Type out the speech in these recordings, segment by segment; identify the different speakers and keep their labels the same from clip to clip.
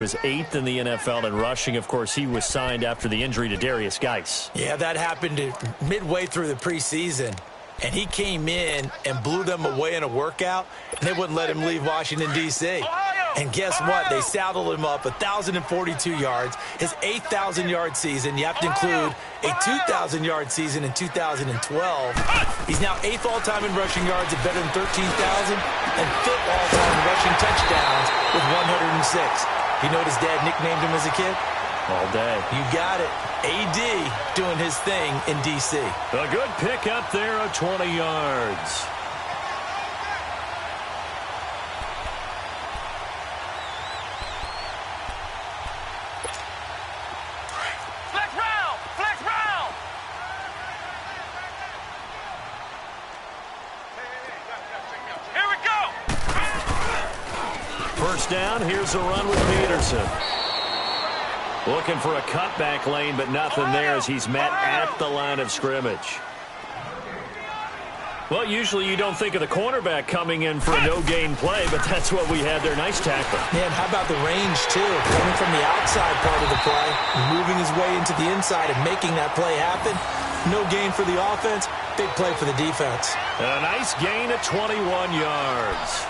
Speaker 1: Was 8th in the NFL in rushing. Of course, he was signed after the injury to Darius Geis.
Speaker 2: Yeah, that happened midway through the preseason. And he came in and blew them away in a workout, and they wouldn't let him leave Washington, D.C. And guess what? They saddled him up 1,042 yards, his 8,000-yard season. You have to include a 2,000-yard season in 2012. He's now 8th all-time in rushing yards at better than 13,000 and 5th all-time in rushing touchdowns with 106. You know what his dad nicknamed him as a kid?
Speaker 1: All day.
Speaker 2: You got it. A.D. doing his thing in D.C.
Speaker 1: A good pick up there of 20 yards.
Speaker 3: Flex round! Flex round! Here we go!
Speaker 1: First down, here's a run with Peterson. Looking for a cutback lane, but nothing there as he's met at the line of scrimmage. Well, usually you don't think of the cornerback coming in for a no-gain play, but that's what we had there. Nice tackle.
Speaker 2: Man, how about the range, too? Coming from the outside part of the play, moving his way into the inside and making that play happen. No gain for the offense, big play for the defense.
Speaker 1: A nice gain of 21 yards.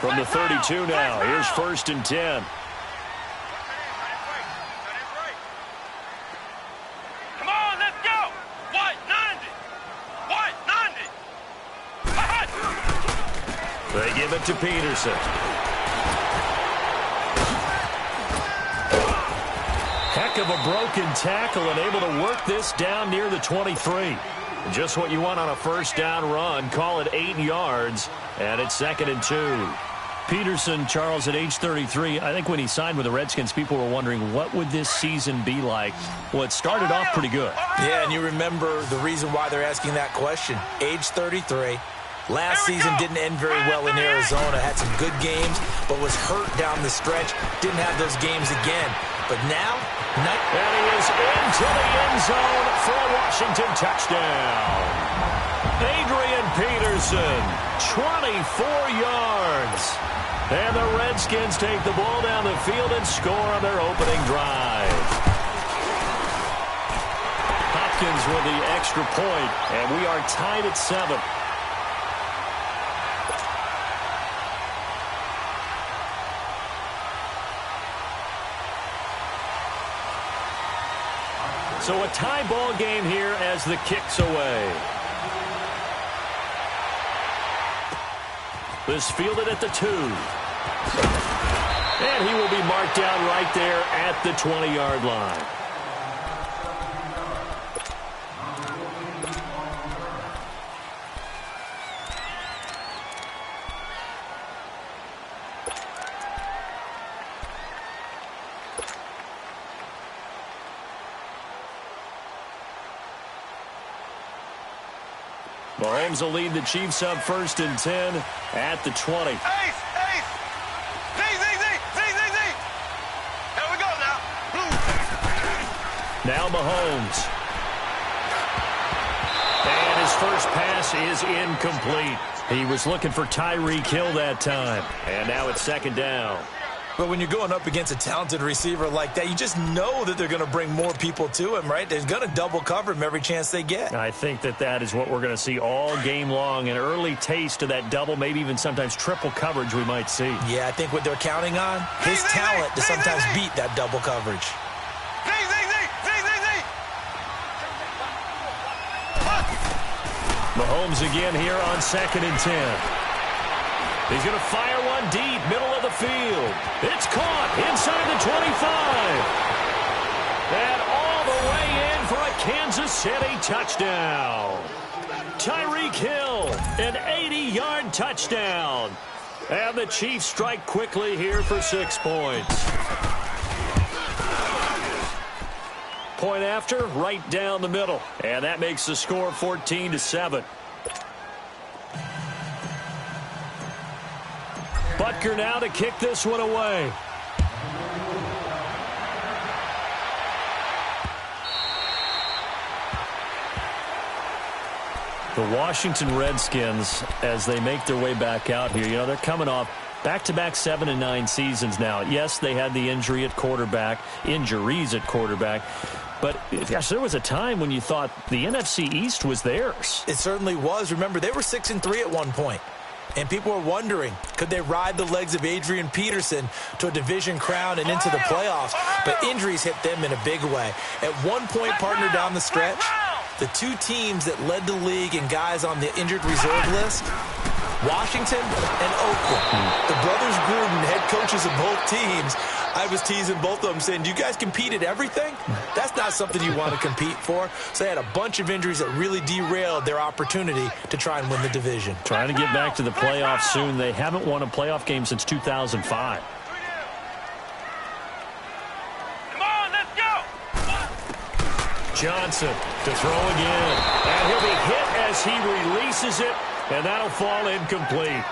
Speaker 1: From the 32 now, here's 1st and 10.
Speaker 3: Come on, let's go! White 90! White 90!
Speaker 1: They give it to Peterson. Heck of a broken tackle and able to work this down near the 23. Just what you want on a first down run. Call it 8 yards, and it's 2nd and 2. Peterson, Charles, at age 33, I think when he signed with the Redskins, people were wondering what would this season be like. Well, it started off pretty good.
Speaker 2: Yeah, and you remember the reason why they're asking that question. Age 33. Last season didn't end very well in Arizona. Had some good games, but was hurt down the stretch. Didn't have those games again. But now,
Speaker 1: and he is into the end zone for a Washington touchdown. Adrian Peterson, 24 yards. And the Redskins take the ball down the field and score on their opening drive. Hopkins with the extra point, and we are tied at 7. So a tie ball game here as the kick's away. This fielded at the 2. And he will be marked down right there at the 20-yard line. Mahomes will lead the Chiefs up 1st and 10 at the 20.
Speaker 3: Ace! Ace! Z! Here we go now.
Speaker 1: Now Mahomes. And his first pass is incomplete. He was looking for Tyreek Hill that time. And now it's 2nd down.
Speaker 2: But when you're going up against a talented receiver like that, you just know that they're going to bring more people to him, right? They're going to double cover him every chance they get.
Speaker 1: I think that is what we're going to see all game long. An early taste of that double, maybe even sometimes triple coverage we might see.
Speaker 2: Yeah, I think what they're counting on, his talent to sometimes beat that double coverage.
Speaker 1: Mahomes again here on 2nd and 10. He's going to fire one deep, middle of the field. It's caught inside the 25. And all the way in for a Kansas City touchdown. Tyreek Hill, an 80-yard touchdown. And the Chiefs strike quickly here for 6 points. Point after, right down the middle. And that makes the score 14-7. Butker now to kick this one away. The Washington Redskins, as they make their way back out here, they're coming off back-to-back 7 and 9 seasons now. Yes, they had the injuries at quarterback, but gosh, there was a time when you thought the NFC East was theirs.
Speaker 2: It certainly was. Remember, they were 6-3 at one point. And people were wondering, could they ride the legs of Adrian Peterson to a division crown and into the playoffs? But injuries hit them in a big way. At one point, partner, down the stretch, the two teams that led the league in guys on the injured reserve list, Washington and Oakland. The brothers Gruden, head coaches of both teams, I was teasing both of them saying, do you guys compete at everything? That's not something you want to compete for. So they had a bunch of injuries that really derailed their opportunity to try and win the division.
Speaker 1: Trying to get back to the playoffs soon. They haven't won a playoff game since 2005.
Speaker 3: Come on, let's go.
Speaker 1: Johnson to throw again. And he'll be hit as he releases it, and that'll fall incomplete.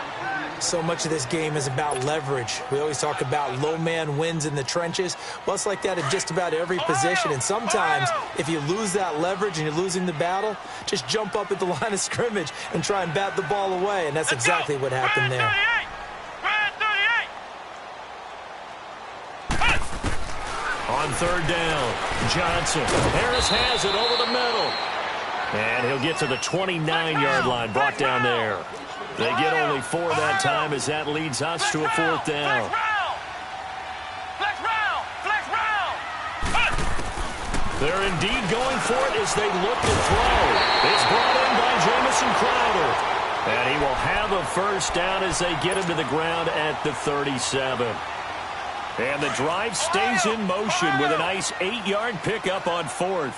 Speaker 2: So much of this game is about leverage. We always talk about low man wins in the trenches. Well, it's like that in just about every position. And sometimes, if you lose that leverage and you're losing the battle, just jump up at the line of scrimmage and try and bat the ball away. And that's exactly what happened there.
Speaker 1: On third down, Johnson. Harris has it over the middle. And he'll get to the 29-yard line, brought down there. They get only 4 that time as that leads us to a fourth down. They're indeed going for it as they look to throw. It's brought in by Jamison Crowder. And he will have a first down as they get him to the ground at the 37. And the drive stays in motion with a nice 8-yard pickup on fourth.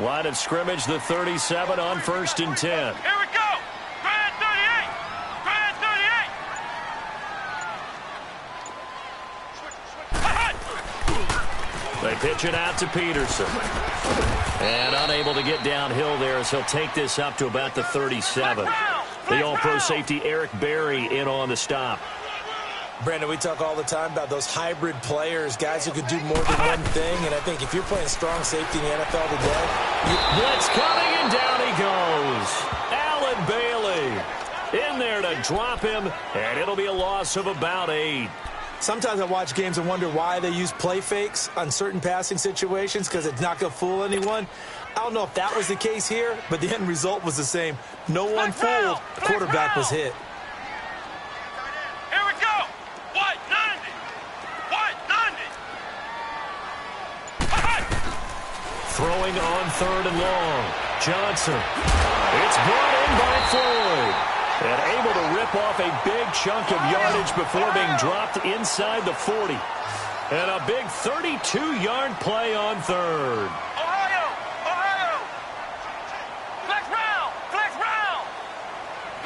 Speaker 1: Line of scrimmage, the 37 on 1st and 10.
Speaker 3: Here we go. Grand 38. Grand 38.
Speaker 1: They pitch it out to Peterson. And unable to get downhill there as he'll take this up to about the 37. The all-pro safety Eric Berry in on the stop.
Speaker 2: Brandon, we talk all the time about those hybrid players, guys who could do more than one thing. And I think if you're playing strong safety in the NFL today,
Speaker 1: blitz coming, and down he goes. Allen Bailey in there to drop him, and it'll be a loss of about 8.
Speaker 2: Sometimes I watch games and wonder why they use play fakes on certain passing situations, because it's not going to fool anyone. I don't know if that was the case here, but the end result was the same. No one fooled. The quarterback was hit.
Speaker 1: Throwing on third and long. Johnson. It's brought in by Floyd. And able to rip off a big chunk of yardage before being dropped inside the 40. And a big 32-yard play on third.
Speaker 3: Ohio! Ohio! Flex round! Flex round!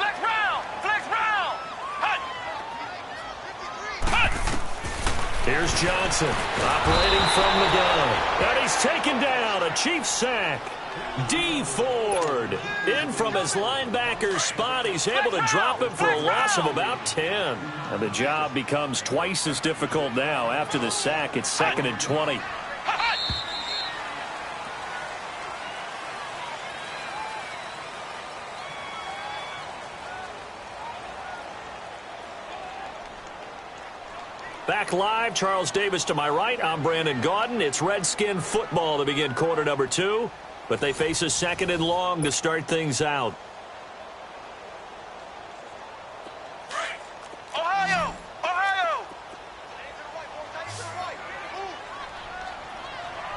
Speaker 3: Flex round! Flex round! Hut! Hut!
Speaker 1: Here's Johnson operating from the gun. And he's taken down. A Chiefs sack. D. Ford in from his linebacker spot. He's able to drop him for a loss of about 10. And the job becomes twice as difficult now. After the sack, it's 2nd and 20. Back live, Charles Davis to my right. I'm Brandon Gaudin. It's Redskin football to begin quarter number 2. But they face a 2nd and long to start things out.
Speaker 3: Ohio! Ohio!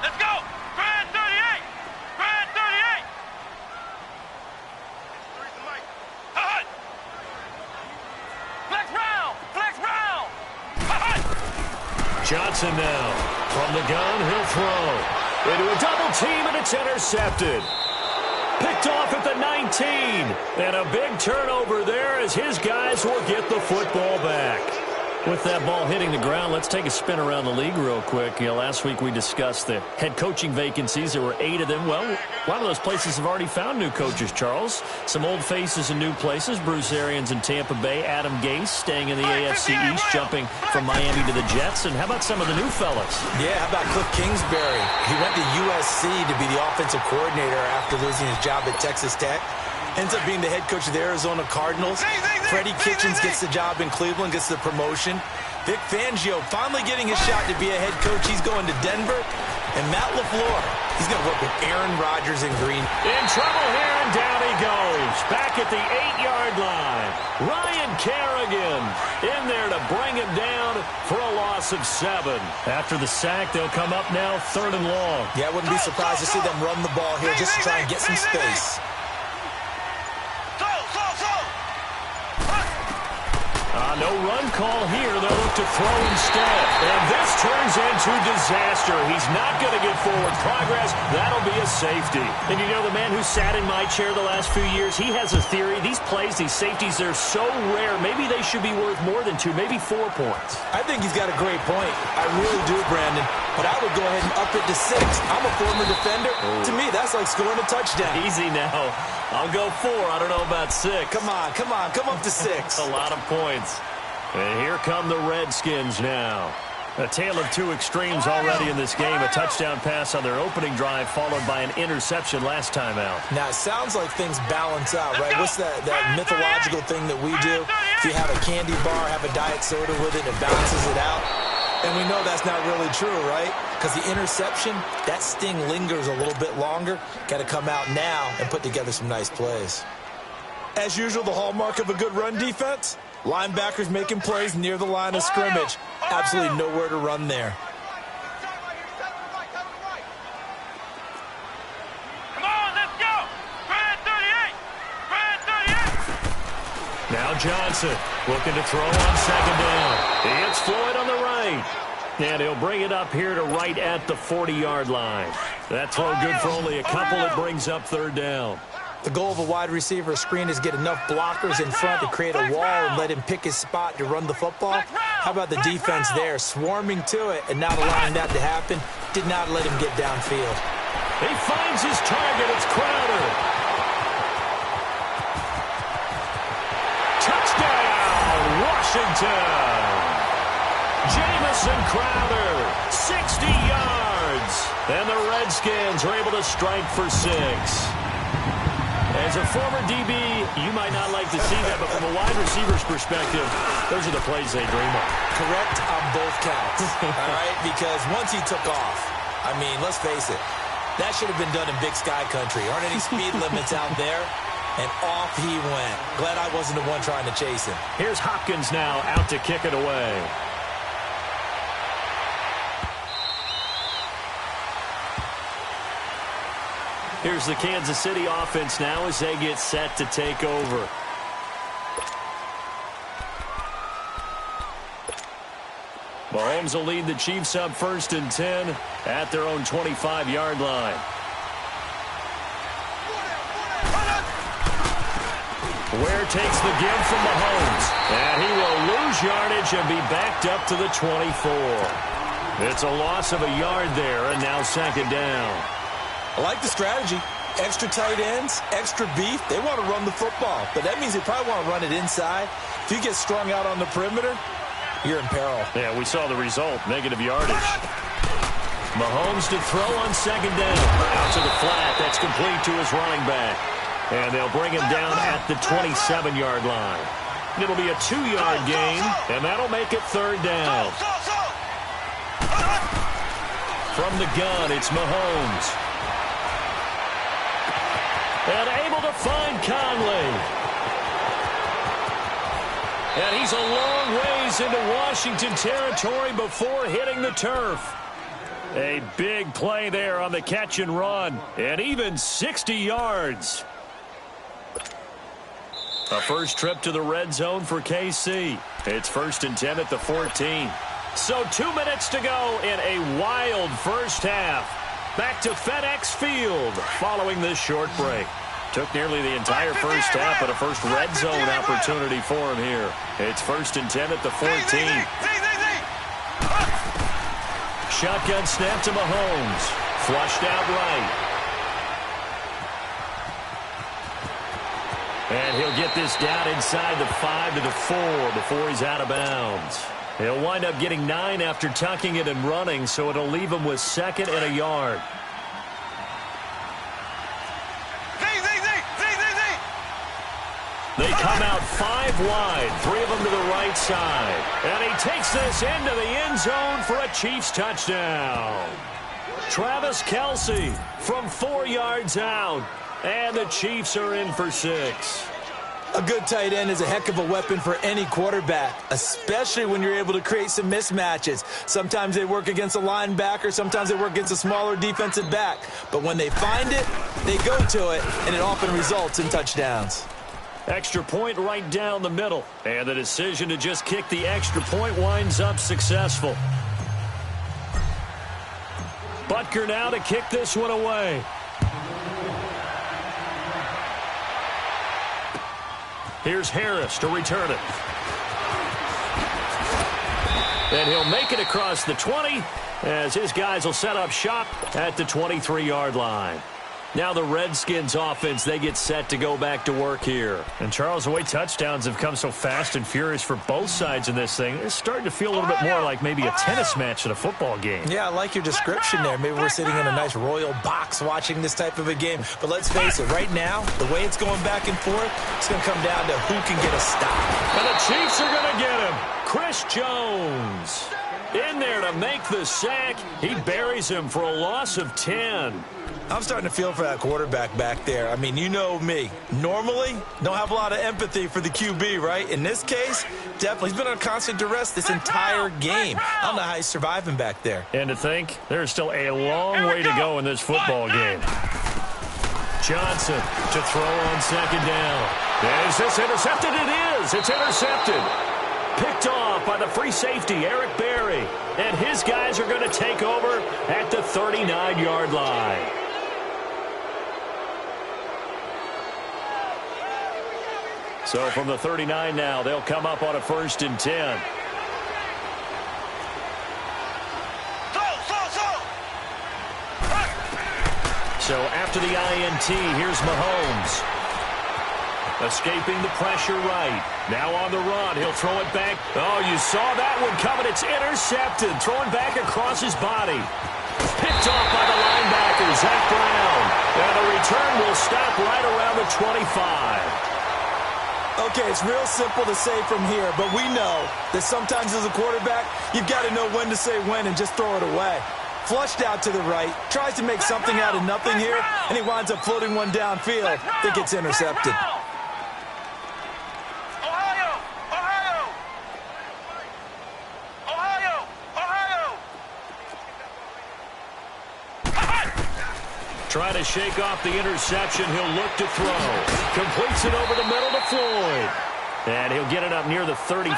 Speaker 3: Let's go! Grand 38! Grand 38! Hut! Flex round! Flex round! Hut!
Speaker 1: Johnson now. From the gun, he'll throw. Into a double team, and it's intercepted. Picked off at the 19. And a big turnover there as his guys will get the football back. With that ball hitting the ground, let's take a spin around the league real quick. Last week we discussed the head coaching vacancies. There were 8 of them. Well, a lot of those places have already found new coaches, Charles. Some old faces in new places. Bruce Arians in Tampa Bay. Adam Gase staying in the AFC East, jumping from Miami to the Jets. And how about some of the new fellas?
Speaker 2: Yeah, how about Cliff Kingsbury? He went to USC to be the offensive coordinator after losing his job at Texas Tech. ends up being the head coach of the Arizona Cardinals. Freddie Kitchens gets the job in Cleveland, gets the promotion. Vic Fangio finally getting his shot to be a head coach. He's going to Denver. And Matt LaFleur, he's going to work with Aaron Rodgers in Green.
Speaker 1: In trouble here, and down he goes. Back at the 8-yard line. Ryan Kerrigan in there to bring him down for a loss of 7. After the sack, they'll come up now 3rd and long.
Speaker 2: Yeah, I wouldn't be surprised to see them run the ball here just to try and get some space.
Speaker 1: No run call here. They'll look to throw instead. And this turns into disaster. He's not going to get forward progress. That'll be a safety. And you know, the man who sat in my chair the last few years, he has a theory. These plays, these safeties, they're so rare. Maybe they should be worth more than 2, maybe 4 points.
Speaker 2: I think he's got a great point. I really do, Brandon. But I would go ahead and up it to 6. I'm a former defender. To me, that's like scoring a touchdown.
Speaker 1: Easy now. I'll go 4. I don't know about 6.
Speaker 2: Come on. Come up to 6.
Speaker 1: A lot of points. And here come the Redskins now. A tale of 2 extremes already in this game. A touchdown pass on their opening drive, followed by an interception last time out.
Speaker 2: Now, it sounds like things balance out, right? What's that mythological thing that we do? If you have a candy bar, have a diet soda with it, it balances it out. And we know that's not really true, right? Because the interception, that sting lingers a little bit longer. Got to come out now and put together some nice plays. As usual, the hallmark of a good run defense, linebackers making plays near the line of scrimmage. Absolutely nowhere to run there.
Speaker 3: Come on, let's go. Brand 38. Brand 38.
Speaker 1: Now Johnson looking to throw on 2nd down. He hits Floyd on the right. And he'll bring it up here to right at the 40-yard line. That throw good for only a couple. It brings up 3rd down.
Speaker 2: The goal of a wide receiver screen is get enough blockers in front to create a wall and let him pick his spot to run the football. How about the defense there, swarming to it and not allowing that to happen? Did not let him get downfield.
Speaker 1: He finds his target. It's Crowder. Touchdown, Washington. Jamison Crowder, 60 yards. And the Redskins are able to strike for 6. As a former DB, you might not like to see that, but from a wide receiver's perspective, those are the plays they dream of.
Speaker 2: Correct on both counts, all right? Because once he took off, I mean, let's face it, that should have been done in Big Sky Country. Aren't any speed limits out there? And off he went. Glad I wasn't the one trying to chase him.
Speaker 1: Here's Hopkins now out to kick it away. Here's the Kansas City offense now as they get set to take over. Mahomes will lead the Chiefs up 1st and 10 at their own 25-yard line. Ware takes the give from Mahomes. And he will lose yardage and be backed up to the 24. It's a loss of a yard there, and now 2nd down.
Speaker 2: I like the strategy. Extra tight ends, extra beef. They want to run the football, but that means they probably want to run it inside. If you get strung out on the perimeter, you're in peril.
Speaker 1: Yeah, we saw the result, negative yardage. Mahomes to throw on 2nd down. Out to the flat. That's complete to his running back. And they'll bring him down at the 27-yard line. It'll be a 2-yard gain, and that'll make it 3rd down. From the gun, it's Mahomes. And able to find Conley. And he's a long ways into Washington territory before hitting the turf. A big play there on the catch and run. And even 60 yards. A first trip to the red zone for KC. It's 1st and 10 at the 14. So 2 minutes to go in a wild first half. Back to FedEx Field following this short break. Took nearly the entire first half, but a first red zone opportunity for him here. It's 1st and 10 at the 14. Shotgun snap to Mahomes. Flushed out right. And he'll get this down inside the 5 to the 4 before he's out of bounds. He'll wind up getting 9 after tucking it and running, so it'll leave him with 2nd and a yard. They come out 5 wide, 3 of them to the right side. And he takes this into the end zone for a Chiefs touchdown. Travis Kelce from 4 yards out. And the Chiefs are in for 6.
Speaker 2: A good tight end is a heck of a weapon for any quarterback, especially when you're able to create some mismatches. Sometimes they work against a linebacker, sometimes they work against a smaller defensive back. But when they find it, they go to it, and it often results in touchdowns.
Speaker 1: Extra point right down the middle. And the decision to just kick the extra point winds up successful. Butker now to kick this one away. Here's Harris to return it. And he'll make it across the 20 as his guys will set up shop at the 23-yard line. Now the Redskins offense, they get set to go back to work here.
Speaker 4: And Charles, the way touchdowns have come so fast and furious for both sides in this thing, it's starting to feel a little bit more like maybe a tennis match at a football game.
Speaker 2: Yeah, I like your description there. Maybe we're sitting in a nice royal box watching this type of a game. But let's face it, right now, the way it's going back and forth, it's going to come down to who can get a stop.
Speaker 1: And the Chiefs are going to get him. Chris Jones in there to make the sack. He buries him for a loss of 10.
Speaker 2: I'm starting to feel for that quarterback back there. I mean, you know me. Normally, don't have a lot of empathy for the QB, right? In this case, definitely. He's been on constant duress this entire game. I don't know how he's surviving back there.
Speaker 4: And to think, there's still a long way to go in this football game.
Speaker 1: Johnson to throw on second down. Is this intercepted? It is. It's intercepted. Picked off by the free safety, Eric Berry. And his guys are going to take over at the 39-yard line. So from the 39 now, they'll come up on a 1st and 10. So after the INT, here's Mahomes. Escaping the pressure right. Now on the run. He'll throw it back. Oh, you saw that one coming. It's intercepted. Throwing back across his body. Picked off by the linebacker, Zach Brown. And the return will stop right around the 25.
Speaker 2: Okay, it's real simple to say from here, but we know that sometimes as a quarterback, you've got to know when to say when and just throw it away. Flushed out to the right, tries to make something out of nothing here, and he winds up floating one downfield that gets intercepted.
Speaker 1: Trying to shake off the interception. He'll look to throw. Completes it over the middle to Floyd. And he'll get it up near the 35,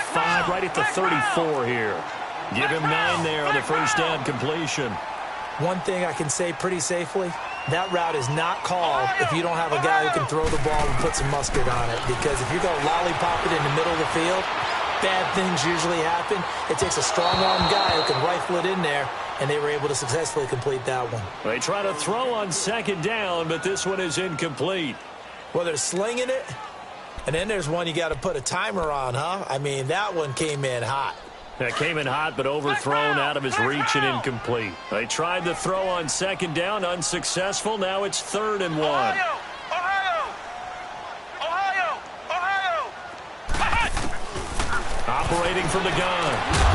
Speaker 1: right at the 34 here. Give him 9 there on the first down completion.
Speaker 2: One thing I can say pretty safely, that route is not called if you don't have a guy who can throw the ball and put some mustard on it. Because if you're going to lollipop it in the middle of the field, bad things usually happen. It takes a strong-arm guy who can rifle it in there, and they were able to successfully complete that one.
Speaker 1: They try to throw on second down, but this one is incomplete.
Speaker 2: Well, they're slinging it, and then there's one you got to put a timer on, huh? I mean, that one came in hot.
Speaker 1: That came in hot, but overthrown out of his reach and incomplete. They tried to throw on second down, unsuccessful. Now it's 3rd and 1. Operating from the gun,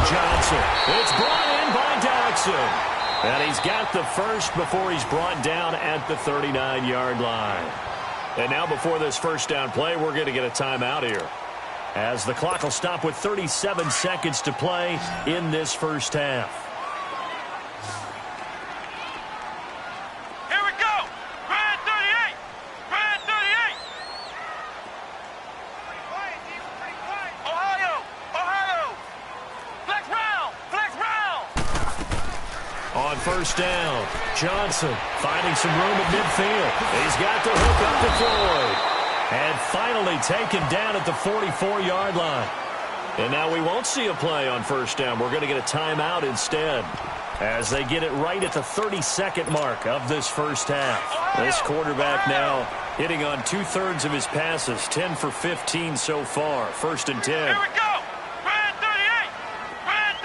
Speaker 1: Johnson. It's brought in by Dodson. And he's got the first before he's brought down at the 39-yard line. And now before this first down play, we're going to get a timeout here, as the clock will stop with 37 seconds to play in this first half.
Speaker 3: Here we go. Red 38. Red 38. Ohio. Ohio. Flex round. Flex round.
Speaker 1: On first down, Johnson finding some room at midfield. He's got the hook up to Floyd. And finally taken down at the 44-yard line. And now we won't see a play on first down. We're going to get a timeout instead, as they get it right at the 32nd mark of this first half. This quarterback now hitting on 2/3 of his passes, 10 for 15 so far. 1st and 10.
Speaker 3: Here we go. Red 38. Red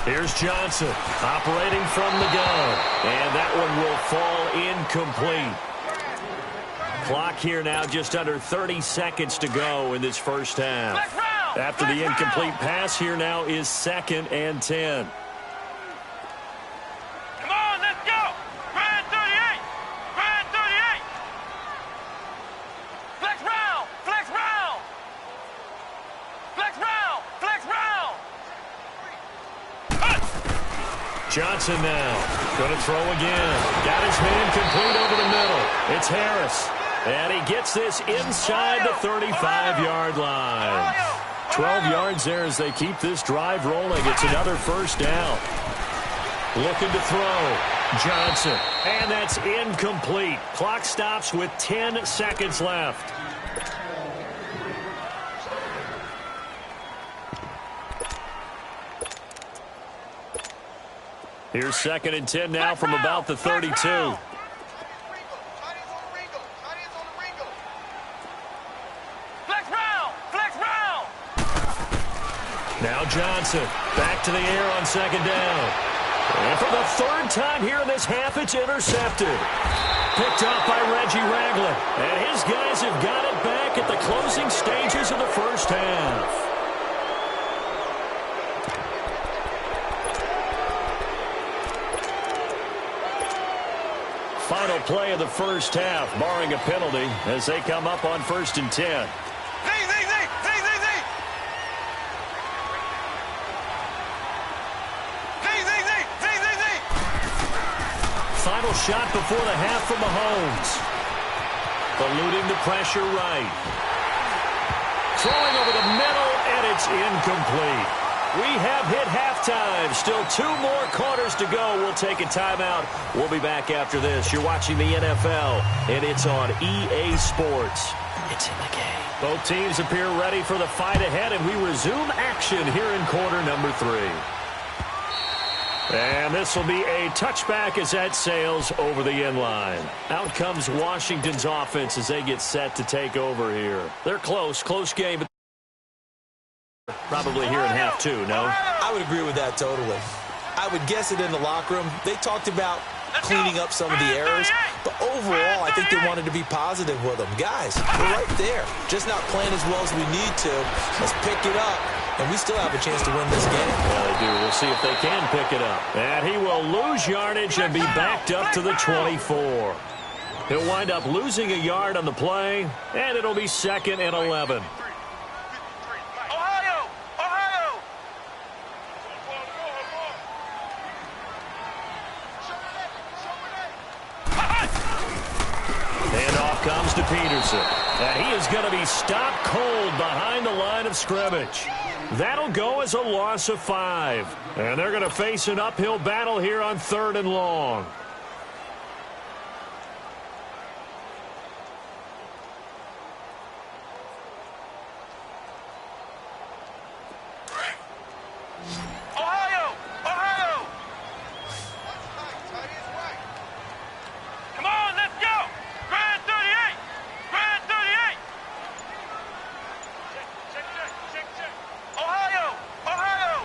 Speaker 3: 38.
Speaker 1: Here's Johnson operating from the gun. And that one will fall incomplete. Clock here now, just under 30 seconds to go in this first half. After the incomplete pass, here now is 2nd and 10.
Speaker 3: Come on, let's go. Grind 38. Grind 38. Flex round. Flex round. Flex round. Flex round.
Speaker 1: Johnson now. Going to throw again. Got his man complete over the middle. It's Harris. And he gets this inside the 35-yard line. 12 yards there as they keep this drive rolling. It's another first down. Looking to throw. Johnson. And that's incomplete. Clock stops with 10 seconds left. Here's 2nd and 10 now from about the 32. Now Johnson back to the air on 2nd down. And for the 3rd time here in this half, it's intercepted. Picked off by Reggie Ragland. And his guys have got it back at the closing stages of the first half. Final play of the first half, barring a penalty, as they come up on 1st and 10. Final shot before the half from Mahomes. Eluding the pressure right. Throwing over the middle, and it's incomplete. We have hit halftime. Still 2 more quarters to go. We'll take a timeout. We'll be back after this. You're watching the NFL, and it's on EA Sports. It's in the game. Both teams appear ready for the fight ahead, and we resume action here in quarter number 3. And this will be a touchback as that sails over the end line. Out comes Washington's offense as they get set to take over here. They're close game, but probably here in half 2, no?
Speaker 2: I would agree with that totally. I would guess it in the locker room. They talked about cleaning up some of the errors, but overall, I think they wanted to be positive with them. Guys, we're right there. Just not playing as well as we need to. Let's pick it up. And we still have a chance to win this game.
Speaker 1: Yeah, they do. We'll see if they can pick it up. And he will lose yardage and be backed up to the 24. He'll wind up losing a yard on the play, and it'll be 2nd and 11.
Speaker 3: Ohio! Ohio!
Speaker 1: Handoff comes to Peterson. And he is going to be stopped cold behind the line of scrimmage. That'll go as a loss of 5. And they're going to face an uphill battle here on 3rd and long.
Speaker 3: Ohio! Ohio! Come on, let's go! Grind 38! Grind 38! Ohio! Ohio!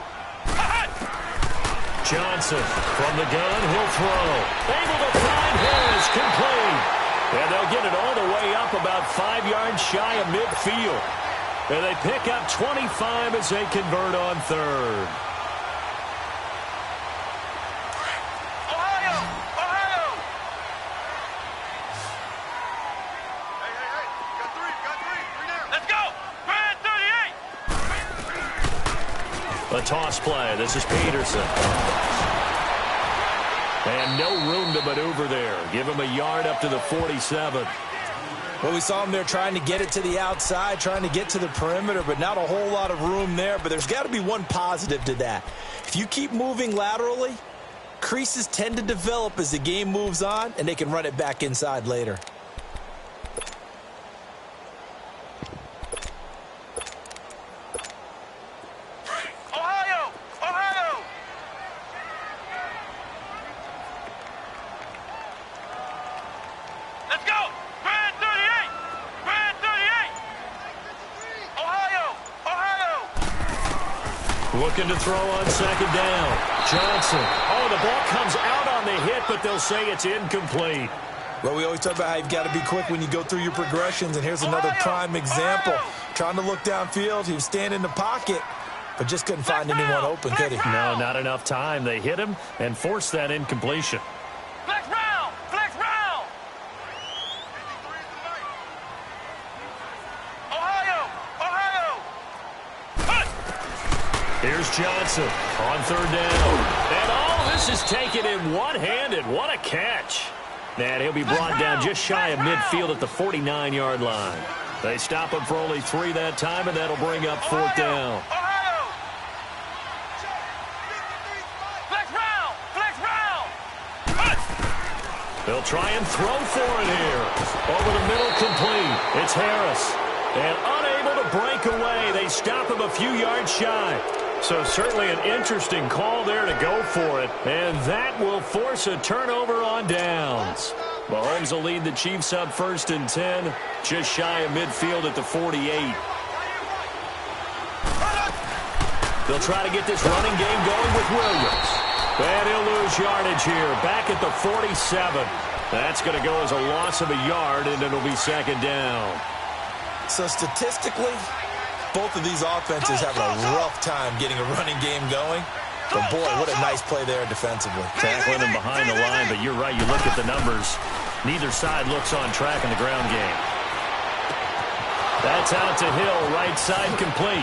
Speaker 1: Johnson from the gun, he'll throw. Able to find Harris, complete. And they'll get it all the way up about 5 yards shy of midfield. And they pick up 25 as they convert on 3rd.
Speaker 3: Ohio! Ohio! Hey, got three down. Let's go! Grind 38!
Speaker 1: A toss play. This is Peterson. And no room to maneuver there. Give him a yard up to the 47.
Speaker 2: Well, we saw him there trying to get it to the outside, trying to get to the perimeter, but not a whole lot of room there. But there's got to be one positive to that. If you keep moving laterally, creases tend to develop as the game moves on, and they can run it back inside later.
Speaker 3: Ohio! Ohio! Let's go! Grind 38! Grind 38! Ohio! Ohio!
Speaker 1: Looking to throw on 2nd down. Johnson. Oh, the ball comes out on the hit, but they'll say it's incomplete.
Speaker 2: Well, we always talk about how you've got to be quick when you go through your progressions, and here's another prime example. Trying to look downfield, he was standing in the pocket, but just couldn't find anyone open, could he?
Speaker 4: No, not enough time. They hit him and forced that incompletion.
Speaker 3: Flex round! Flex round! Ohio!
Speaker 4: Here's Johnson on third down. And all this is taken in one-handed. What a catch. And he'll be brought down just shy of midfield at the 49-yard line. They stop him for only 3 that time, and that'll bring up fourth down.
Speaker 3: Flex round! Flex round!
Speaker 4: They'll try and throw for it here. Over the middle, complete. It's Harris. And unable to break away. They stop him a few yards shy. So certainly an interesting call there to go for it. And that will force a turnover on downs. Mahomes will lead the Chiefs up first and 10. Just shy of midfield at the 48. They'll try to get this running game going with Williams. And he'll lose yardage here. Back at the 47. That's going to go as a loss of a yard, and it'll be second down.
Speaker 2: So statistically, both of these offenses have a rough time getting a running game going. But, boy, what a nice play there defensively.
Speaker 4: Tackling him behind the line, but you're right. You look at the numbers. Neither side looks on track in the ground game. That's out to Hill, right side complete.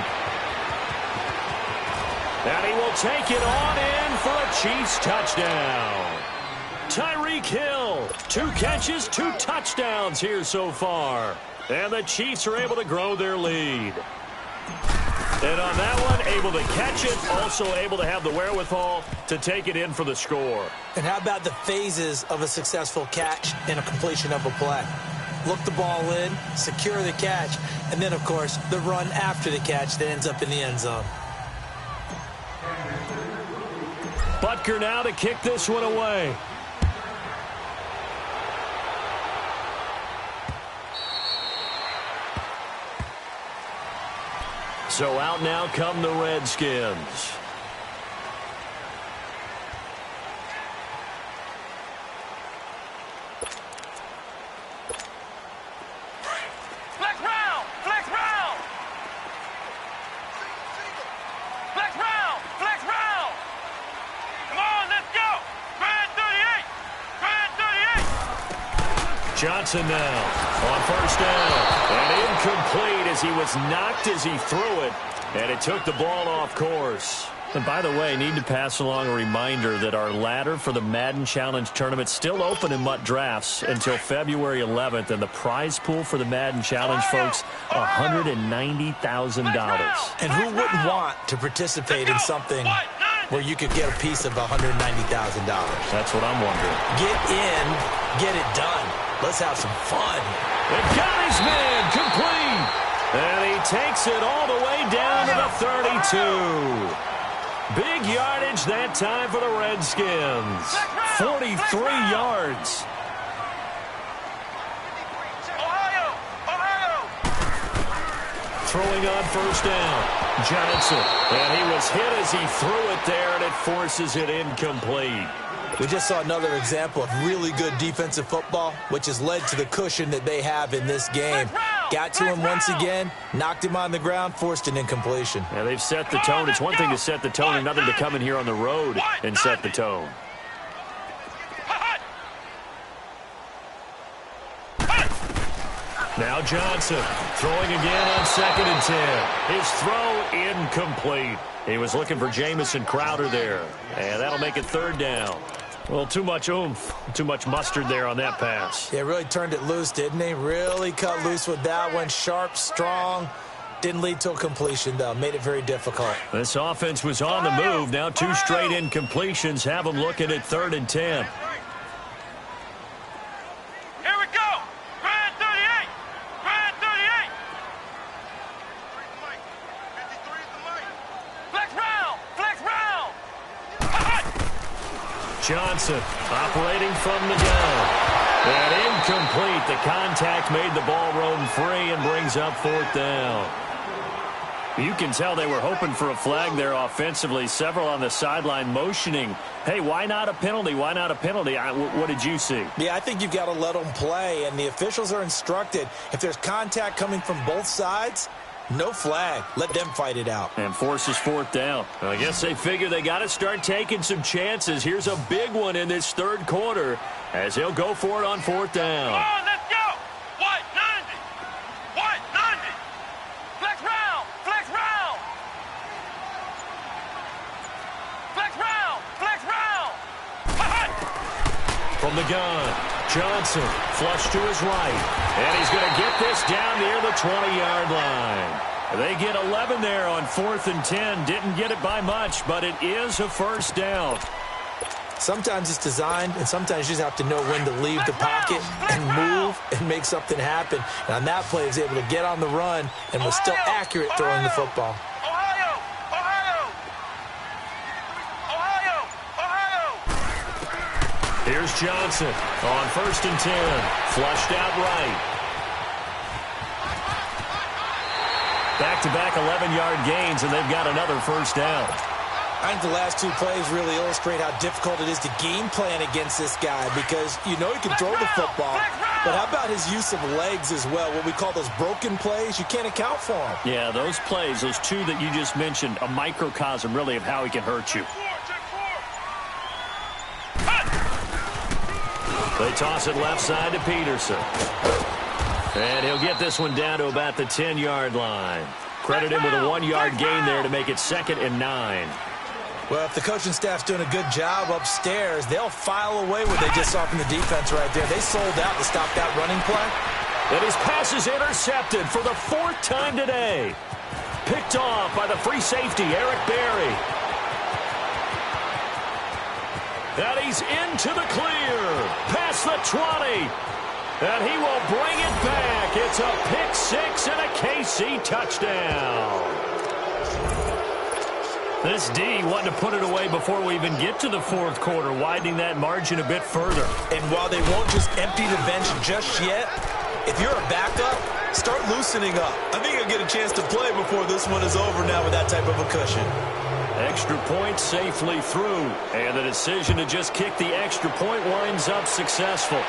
Speaker 4: And he will take it on in for a Chiefs touchdown. Tyreek Hill, 2 catches, 2 touchdowns here so far. And the Chiefs are able to grow their lead. And on that one, able to catch it, also able to have the wherewithal to take it in for the score.
Speaker 2: And how about the phases of a successful catch and a completion of a play? Look the ball in, secure the catch, and then, of course, the run after the catch that ends up in the end zone.
Speaker 4: Butker now to kick this one away. So out now come the Redskins.
Speaker 3: Flex round! Flex round! Flex round! Flex round! Come on, let's go! Grand 38! Grand 38!
Speaker 4: Johnson now on first down. And incomplete as he was knocked as he threw it. And it took the ball off course. And by the way, need to pass along a reminder that our ladder for the Madden Challenge Tournament is still open in MUT Drafts until February 11th. And the prize pool for the Madden Challenge, folks, $190,000.
Speaker 2: And who wouldn't want to participate in something where you could get a piece of $190,000?
Speaker 4: That's what I'm wondering.
Speaker 2: Get in, get it done. Let's have some fun.
Speaker 4: And got his man complete. And he takes it all the way down to the 32. Big yardage that time for the Redskins. 43 yards. Throwing on first down. Johnson. And he was hit as he threw it there, and it forces it incomplete.
Speaker 2: We just saw another example of really good defensive football, which has led to the cushion that they have in this game. Got to him once again, knocked him on the ground, forced an incompletion.
Speaker 4: Yeah, they've set the tone. It's one thing to set the tone, another to come in here on the road and set the tone. Now Johnson throwing again on 2nd and 10. His throw incomplete. He was looking for Jamison Crowder there, and that'll make it 3rd down. Well, too much oomph, too much mustard there on that pass.
Speaker 2: Yeah, really turned it loose, didn't he? Really cut loose with that one. Sharp, strong. Didn't lead to a completion, though. Made it very difficult.
Speaker 4: This offense was on the move. Now 2 straight incompletions have them looking at 3rd and 10.
Speaker 3: Here we go! Grand 38! Grand 38! Flex round! Flex round!
Speaker 4: Johnson operating from the gun. And incomplete. The contact made the ball roam free and brings up 4th down. You can tell they were hoping for a flag there offensively. Several on the sideline motioning, hey, why not a penalty? Why not a penalty? What did you see?
Speaker 2: Yeah, I think you've got to let them play, and the officials are instructed. If there's contact coming from both sides, no flag. Let them fight it out.
Speaker 4: And forces fourth down. I guess they figure they got to start taking some chances. Here's a big one in this third quarter as he'll go for it on fourth down.
Speaker 3: Come on, let's go. White 90. White 90. Flex round. Flex round. Flex round. Flex round.
Speaker 1: From the gun, Johnson flush to his right. And he's going to get this down near the 20-yard line. They get 11 there on 4th and 10. Didn't get it by much, but it is a first down.
Speaker 2: Sometimes it's designed, and sometimes you just have to know when to leave the pocket and move and make something happen. And on that play, he was able to get on the run and was still accurate throwing the football.
Speaker 3: Ohio. Ohio. Ohio. Ohio.
Speaker 1: Here's Johnson on 1st and 10. Flushed out right. Back-to-back 11-yard gains, and they've got another first down.
Speaker 2: I think the last two plays really illustrate how difficult it is to game plan against this guy because you know he can throw the football, but how about his use of legs as well? What we call those broken plays, you can't account for them.
Speaker 4: Yeah, those plays, those two that you just mentioned, a microcosm really of how he can hurt you.
Speaker 1: They toss it left side to Peterson. And he'll get this one down to about the 10-yard line. Credit him with a 1-yard gain there to make it 2nd and 9.
Speaker 2: Well, if the coaching staff's doing a good job upstairs, they'll file away what they just saw from the defense right there. They sold out to stop that running play.
Speaker 1: And his pass is intercepted for the 4th time today. Picked off by the free safety, Eric Berry. And he's into the clear. Past the 20. And he will bring it back. It's a pick six and a KC touchdown.
Speaker 4: This D wanting to put it away before we even get to the fourth quarter, widening that margin a bit further.
Speaker 2: And while they won't just empty the bench just yet, if you're a backup, start loosening up. I think you'll get a chance to play before this one is over now with that type of a cushion.
Speaker 1: Extra point safely through. And the decision to just kick the extra point winds up successful.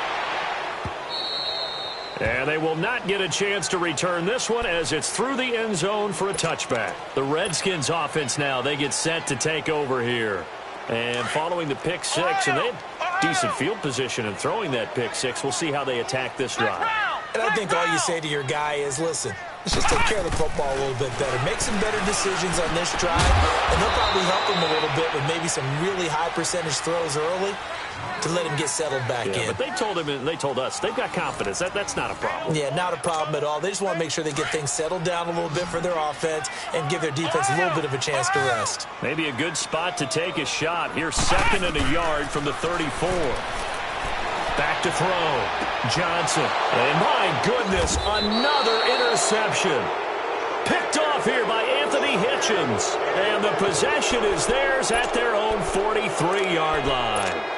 Speaker 1: And they will not get a chance to return this one as it's through the end zone for a touchback. The Redskins offense now, they get set to take over here. And following the pick six, and they had decent field position in throwing that pick six. We'll see how they attack this drive.
Speaker 2: And I think all you say to your guy is, listen, let's just take care of the football a little bit better. Make some better decisions on this drive, and they'll probably help him a little bit with maybe some really high percentage throws early to let him get settled back in.
Speaker 1: But they told him and they told us they've got confidence. That's not a problem.
Speaker 2: Yeah, not a problem at all. They just want to make sure they get things settled down a little bit for their offense and give their defense a little bit of a chance to rest.
Speaker 1: Maybe a good spot to take a shot. Here's 2nd and a yard from the 34. Back to throw. Johnson. And my goodness, another interception. Picked off here by Anthony Hitchens. And the possession is theirs at their own 43-yard line.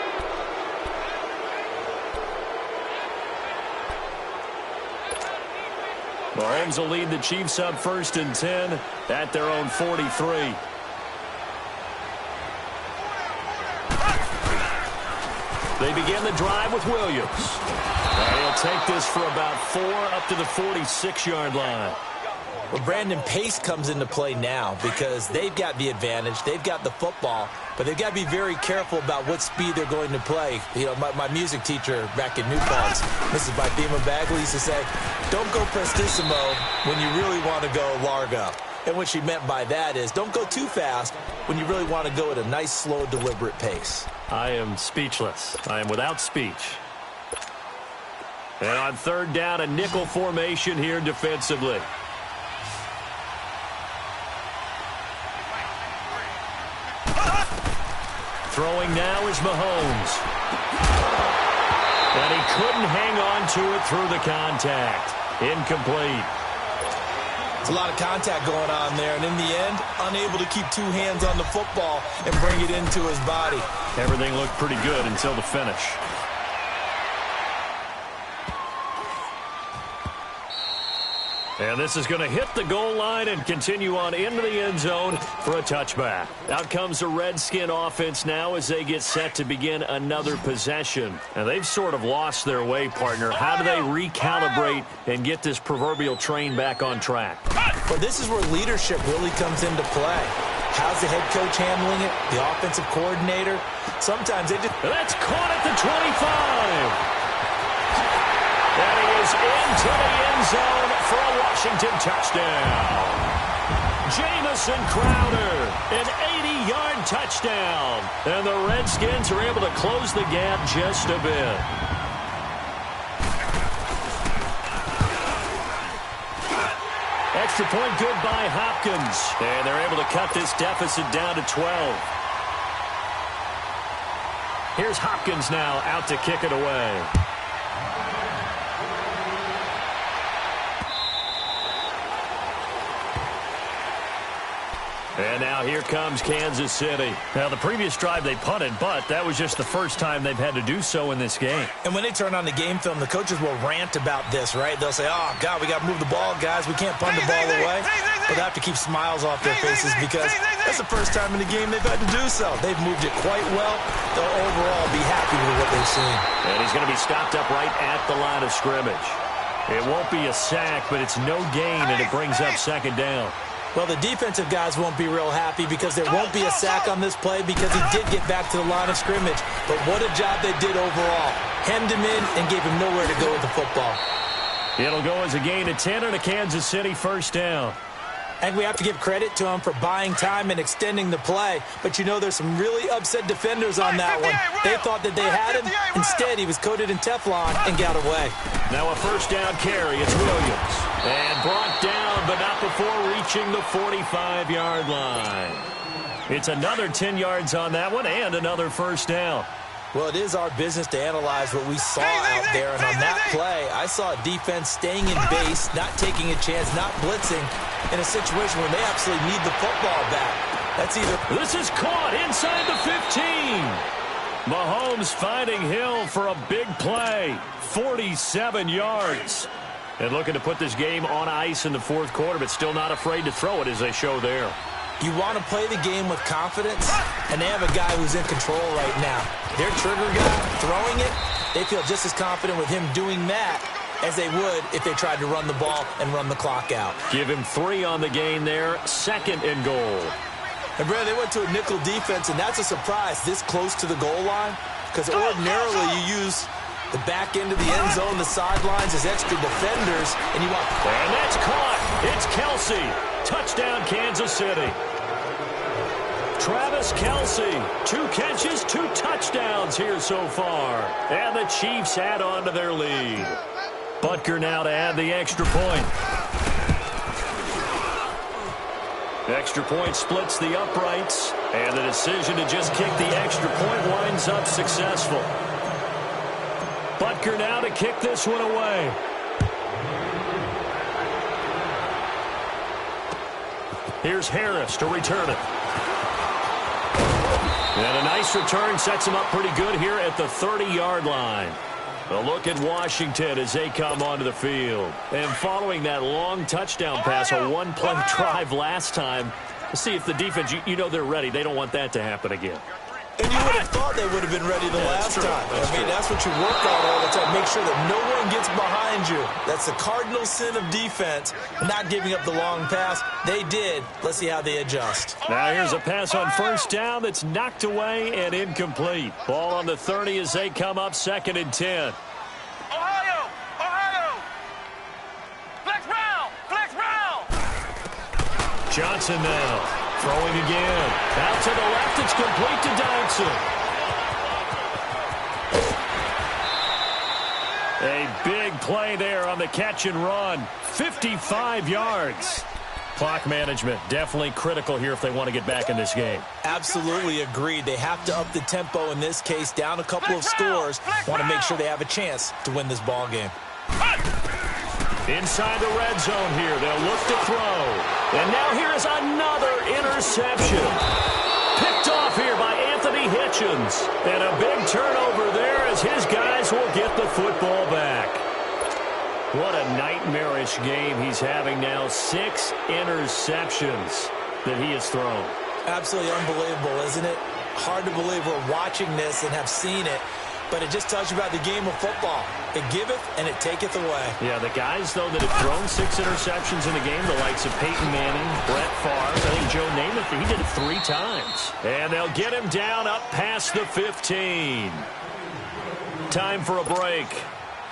Speaker 1: Mahomes will lead the Chiefs up 1st and 10 at their own 43. They begin the drive with Williams. And he'll take this for about 4 up to the 46-yard line.
Speaker 2: Well, Brandon, pace comes into play now because they've got the advantage. They've got the football, but they've got to be very careful about what speed they're going to play. You know, my music teacher back in New Paltz, Mrs. Bima Bagley, used to say, don't go prestissimo when you really want to go largo. And what she meant by that is don't go too fast when you really want to go at a nice, slow, deliberate pace.
Speaker 1: I am speechless. I am without speech. And on 3rd down, a nickel formation here defensively. Throwing now is Mahomes. And he couldn't hang on to it through the contact. Incomplete.
Speaker 2: It's a lot of contact going on there, and in the end, unable to keep 2 hands on the football and bring it into his body.
Speaker 1: Everything looked pretty good until the finish.
Speaker 4: And this is going to hit the goal line and continue on into the end zone for a touchback. Out comes the Redskin offense now as they get set to begin another possession. And they've sort of lost their way, partner. How do they recalibrate and get this proverbial train back on track?
Speaker 2: Well, this is where leadership really comes into play. How's the head coach handling it? The offensive coordinator? Sometimes they just...
Speaker 4: That's caught at the 25. And he is into the end zone for a Washington touchdown. Jamison Crowder, an 80-yard touchdown. And the Redskins are able to close the gap just a bit. Extra point good by Hopkins. And they're able to cut this deficit down to 12. Here's Hopkins now out to kick it away. And now here comes Kansas City. Now, the previous drive they punted, but that was just the first time they've had to do so in this game.
Speaker 2: And when they turn on the game film, the coaches will rant about this, right? They'll say, oh, God, we got to move the ball, guys. We can't punt the ball away. But they have to keep smiles off their faces because that's the first time in the game they've had to do so. They've moved it quite well. They'll overall be happy with what they've seen.
Speaker 4: And he's going to be stopped up right at the line of scrimmage. It won't be a sack, but it's no gain, and it brings up second down.
Speaker 2: Well, the defensive guys won't be real happy because there won't be a sack on this play because he did get back to the line of scrimmage. But what a job they did overall. Hemmed him in and gave him nowhere to go with the football.
Speaker 4: It'll go as a gain of 10 and a Kansas City first down.
Speaker 2: And we have to give credit to him for buying time and extending the play. But, you know, there's some really upset defenders on that one. They thought that they had him. Instead, he was coated in Teflon and got away.
Speaker 4: Now a first down carry. It's Williams. And brought down, but not before reaching the 45-yard line. It's another 10 yards on that one and another first down.
Speaker 2: Well, it is our business to analyze what we saw out there. And on that play, I saw a defense staying in base, not taking a chance, not blitzing in a situation where they absolutely need the football back. That's either...
Speaker 4: This is caught inside the 15. Mahomes finding Hill for a big play. 47 yards. And looking to put this game on ice in the fourth quarter, but still not afraid to throw it as they show there.
Speaker 2: You want to play the game with confidence, and they have a guy who's in control right now. Their trigger guy throwing it, they feel just as confident with him doing that as they would if they tried to run the ball and run the clock out.
Speaker 4: Give him 3 on the gain there, second and goal.
Speaker 2: And, Brad, they went to a nickel defense, and that's a surprise this close to the goal line because ordinarily you use the back end of the end zone, the sidelines as extra defenders, and you want...
Speaker 4: And that's caught. It's Kelsey. Touchdown, Kansas City. Travis Kelsey, 2 catches, 2 touchdowns here so far. And the Chiefs add on to their lead. Butker now to add the extra point. Extra point splits the uprights. And the decision to just kick the extra point winds up successful. Butker now to kick this one away. Here's Harris to return it. And a nice return sets him up pretty good here at the 30-yard line. A look at Washington as they come onto the field. And following that long touchdown pass, a one-play drive last time, to see if the defense, you know they're ready. They don't want that to happen again.
Speaker 2: And you would have thought they would have been ready the last time. That's what you work on all the time. Make sure that no one gets behind you. That's the cardinal sin of defense, not giving up the long pass. They did. Let's see how they adjust.
Speaker 4: Now here's a pass on first down that's knocked away and incomplete. Ball on the 30 as they come up second and 10.
Speaker 3: Ohio! Ohio! Flex round! Flex round!
Speaker 4: Johnson now. Throwing again. Out to the left. It's complete to Dodson. A big play there on the catch and run. 55 yards. Clock management definitely critical here if they want to get back in this game.
Speaker 2: Absolutely agreed. They have to up the tempo in this case, down a couple of scores. Want to make sure they have a chance to win this ball game.
Speaker 4: Inside the red zone here. They'll look to throw. And now here is another interception. Picked off here by Anthony Hitchens. And a big turnover there as his guys will get the football back. What a nightmarish game he's having now. 6 interceptions that he has thrown.
Speaker 2: Absolutely unbelievable, isn't it? Hard to believe we're watching this and have seen it, but it just tells you about the game of football. It giveth and it taketh away.
Speaker 4: Yeah, the guys, though, that have thrown 6 interceptions in a game, the likes of Peyton Manning, Brett Favre, I think Joe Namath, he did it 3 times. And they'll get him down up past the 15. Time for a break.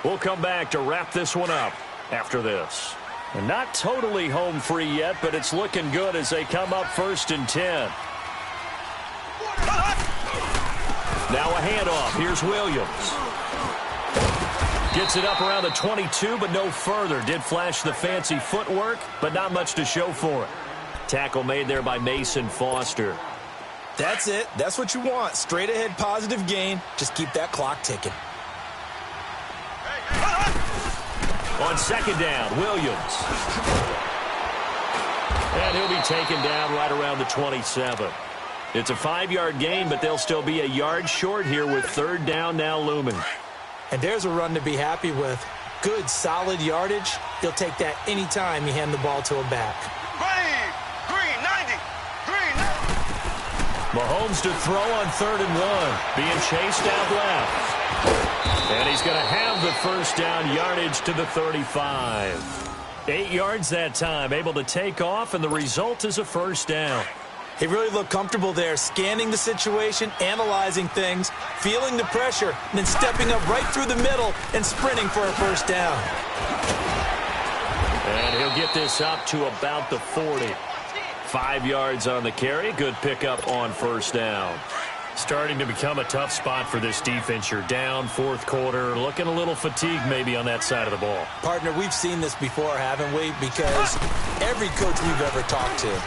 Speaker 4: We'll come back to wrap this one up after this. And not totally home free yet, but it's looking good as they come up 1st and 10. Now a handoff. Here's Williams. Gets it up around the 22, but no further. Did flash the fancy footwork, but not much to show for it. Tackle made there by Mason Foster.
Speaker 2: That's it. That's what you want. Straight ahead positive gain. Just keep that clock ticking.
Speaker 4: On 2nd down, Williams. And he'll be taken down right around the 27. It's a 5-yard gain, but they'll still be a yard short here with 3rd down now looming.
Speaker 2: And there's a run to be happy with. Good, solid yardage. He'll take that anytime you hand the ball to a back.
Speaker 3: Green, 90. Green, 90.
Speaker 4: Mahomes to throw on 3rd and 1. Being chased out left. And he's going to have the 1st down yardage to the 35. 8 yards that time, able to take off, and the result is a 1st down.
Speaker 2: He really looked comfortable there, scanning the situation, analyzing things, feeling the pressure, and then stepping up right through the middle and sprinting for a 1st down.
Speaker 4: And he'll get this up to about the 40. 5 yards on the carry. Good pickup on 1st down. Starting to become a tough spot for this defense. You're down 4th quarter, looking a little fatigued maybe on that side of the ball.
Speaker 2: Partner, we've seen this before, haven't we? Because every coach we've ever talked to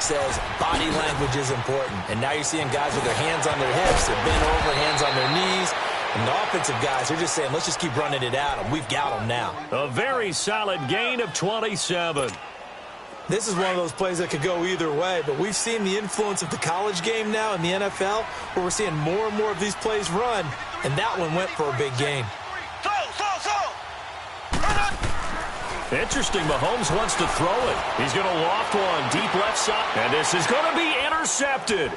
Speaker 2: says body language is important. And now you're seeing guys with their hands on their hips, they're bent over, hands on their knees. And the offensive guys, they're just saying, let's just keep running it at them. We've got them now.
Speaker 4: A very solid gain of 27.
Speaker 2: This is one of those plays that could go either way, but we've seen the influence of the college game now in the NFL, where we're seeing more and more of these plays run, and that one went for a big gain.
Speaker 4: Interesting, Mahomes wants to throw it. He's going to loft one deep left side, and this is going to be intercepted.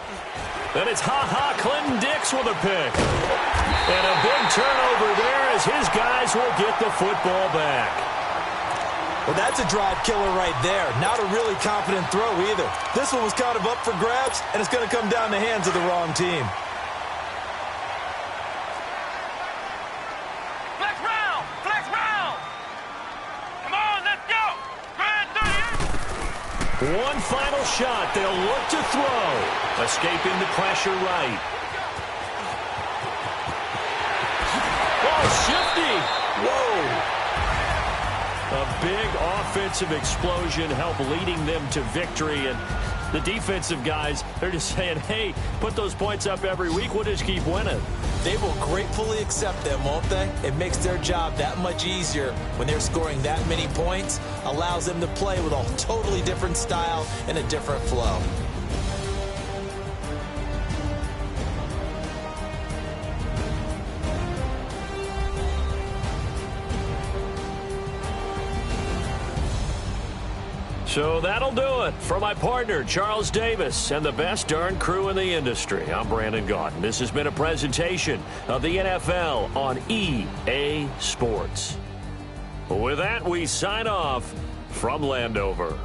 Speaker 4: And it's Clinton Dix with a pick. And a big turnover there as his guys will get the football back.
Speaker 2: Well, that's a drive killer right there. Not a really confident throw either. This one was kind of up for grabs, and it's going to come down the hands of the wrong team.
Speaker 3: Flex round. Flex round. Come on, let's go. Grand 38.
Speaker 4: One final shot. They'll look to throw. Escaping the pressure right. Oh, shifty.
Speaker 2: Whoa.
Speaker 4: A big offensive explosion helped leading them to victory. And the defensive guys, they're just saying, hey, put those points up every week. We'll just keep winning.
Speaker 2: They will gratefully accept them, won't they? It makes their job that much easier when they're scoring that many points. Allows them to play with a totally different style and a different flow.
Speaker 4: So that'll do it for my partner, Charles Davis, and the best darn crew in the industry. I'm Brandon Gaudin. This has been a presentation of the NFL on EA Sports. With that, we sign off from Landover.